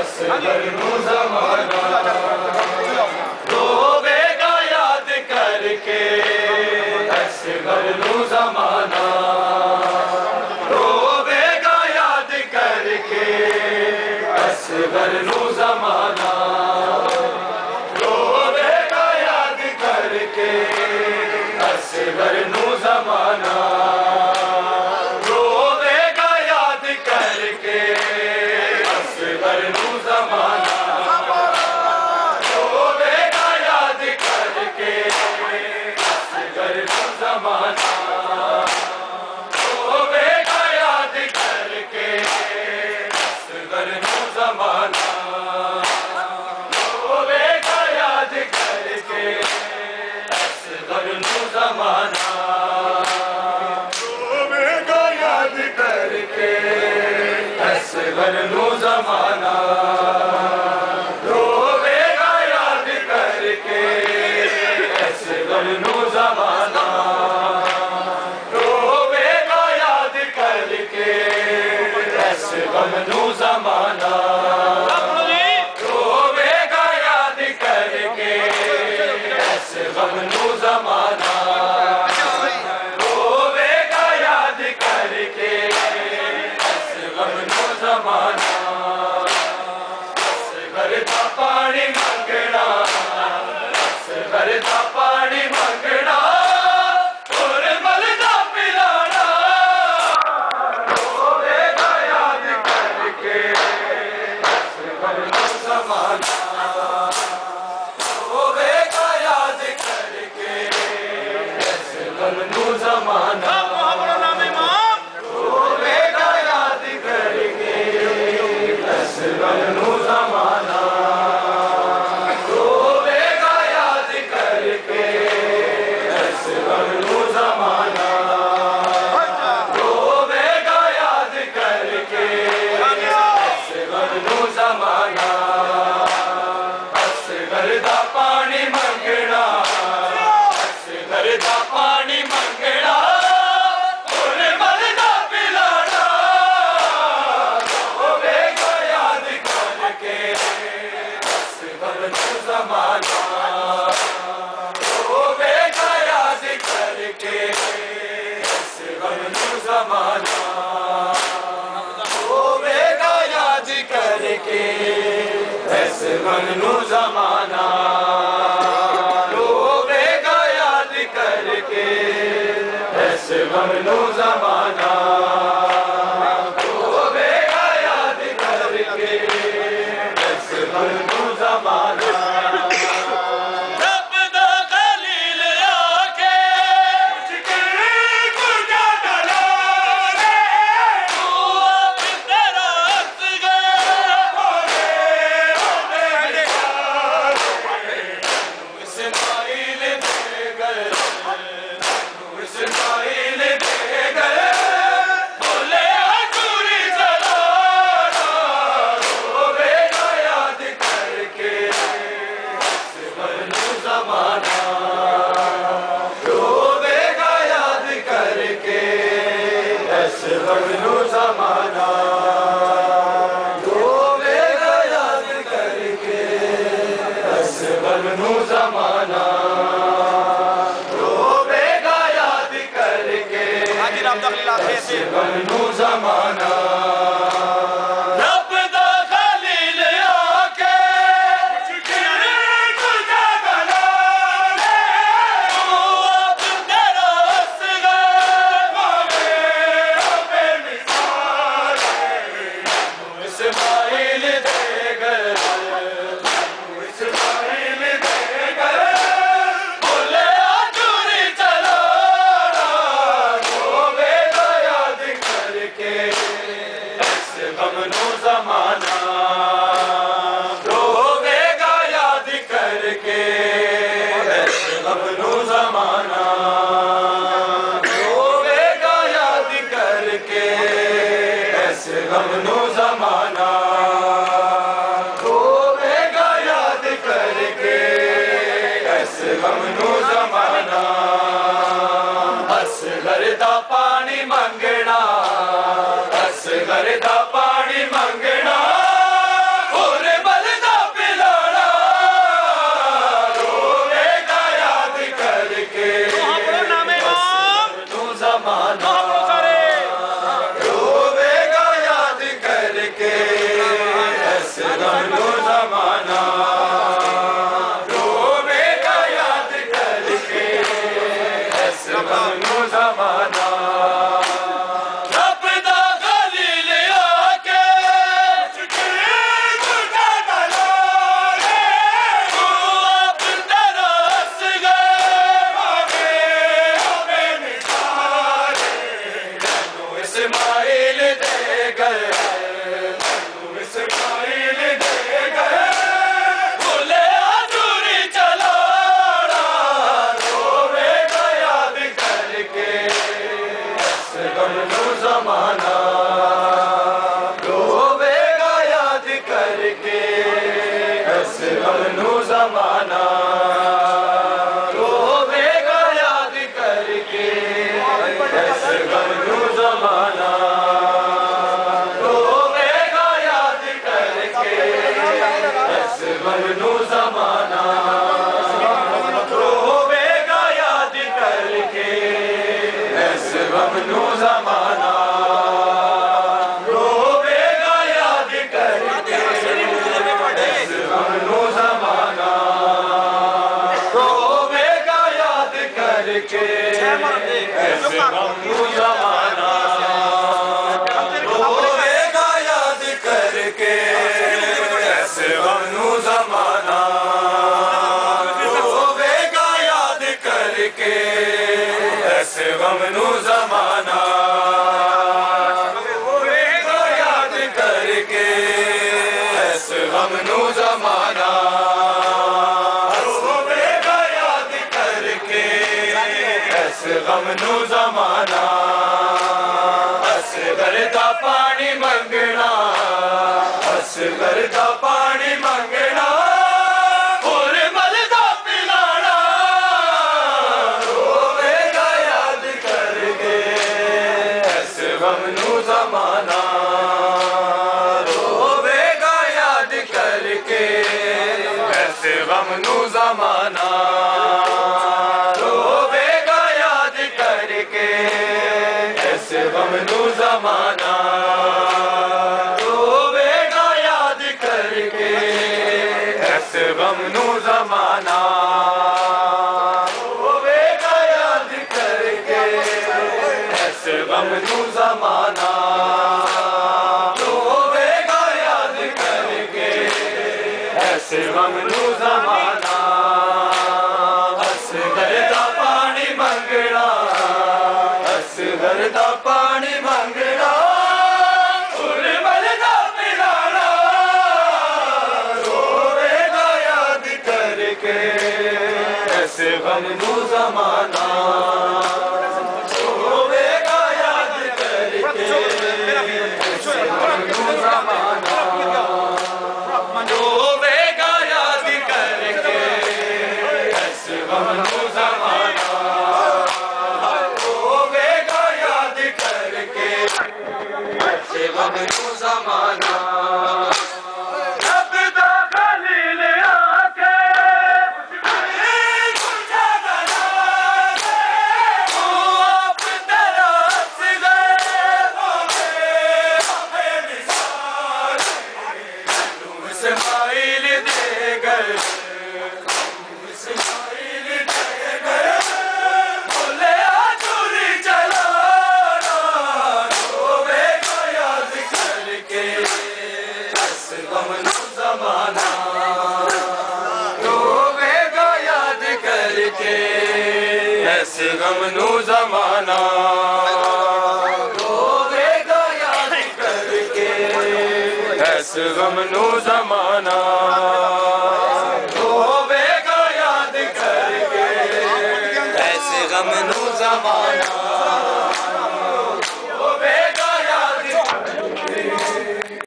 اصغر نو زمانہ روے گا یاد کر کے اصغر نو زمانہ روے گا یاد کر کے اصغر نو زمانہ روے گا یاد کر کے اصغر نو زمانہ روے گا یاد کر کے اصغر نو زمانہ روے گا یاد کر کے اصغر نو زمانہ روے گا یاد کر کے اصغر نو زمانہ روے گا یاد کر کے اصغر نو زمانہ روے گا یاد کر کے اصغر نو زمانہ روے گا یاد کر کے اصغر نو زمانہ روے گا یاد کر کے اصغر نو زمانہ روے گا یاد کر کے اصغر نو زمانہ روے گا یاد کر کے اصغر نو زمانہ اصغر دا پانی منگنا اصغر دا پانی منگنا اور مل دا پلانا روے گا یاد کر کے اصغر نو زمانہ روے گا یاد کر کے اصغر نو زمانہ روے گا یاد کر کے اصغر نو زمانہ روے گا یاد کر کے اصغر نو زمانہ روے گا یاد کر کے اصغر نو زمانہ اصغر دا پانی منگنا اصغر دا پانی منگنا اور مل دا پلانا روے گا یاد کر کے اصغر نو زمانہ روے گا یاد کر کے اصغر نو زمانہ روے گا یاد کر کے اصغر نو زمانہ روے گا یاد کر کے اصغر نو زمانہ روے گا یاد کر کے اصغر نو زمانہ رب دا خلیل آکے مشکل کجا ڈالے تو اب تیرا اصغر اسماعیل دے گئے اسماعیل دے گئے بولے حضوری جلانا روے گا یاد کر کے اصغر نو زمانہ روے گا یاد کر کے اصغر نو زمانہ روے گا یاد کر کے اصغر نو زمانہ روے گا یاد کر کے اصغر نو زمانہ رب دا خلیل آکے مشکل کجا ڈالے تو اب تیرا اصغر بے مثال اسماعیل دے گئے اسماعیل دے گئے بولے حضوری جلانا روے گا یاد کر کے اصغر نو زمانہ روے گا یاد کر کے اصغر نو زمانہ روے گا یاد کر کے اصغر نو زمانہ روے گا یاد کر کے اصغر نو زمانہ اصغر دا پانی منگنا اصغر دا پانی منگنا اور غم نو زمانہ روے گا یاد کر کے اس غم نو زمانہ روے گا یاد کر کے اس غم نو زمانہ روے گا یاد کر کے اس غم نو زمانہ روے گا یاد کر کے اس غم نو زمانہ روے گا یاد کر کے اس غم نو زمانہ روے گا یاد کر کے اس غم نو زمانہ روے گا یاد کر کے اس غم نو زمانہ اصغر دا پانی منگنا اصغر دا پانی منگنا مل دا پلانا روے گا یاد کر کے اس غم نو زمانہ روے گا یاد کر کے اس غم نو زمانہ روے گا یاد کر کے اس غم نو زمانہ روے گا یاد کر کے اس غم نو زمانہ روے گا یاد کر کے اس غم نو زمانہ روے گا یاد کر کے اس غم نو زمانہ اصغر دا پانی منگنا اصغر دا پانی منگنا مل دا پلانا روے گا یاد کر کے اس غم نو زمانہ روے گا یاد کر کے اس غم نو زمانہ روے گا یاد کر کے اس غم نو زمانہ روے گا یاد کر کے اس غم نو زمانہ اس غم نو زمانہ روے گا یاد کر کے اس غم نو زمانہ روے گا یاد کر کے اس غم نو زمانہ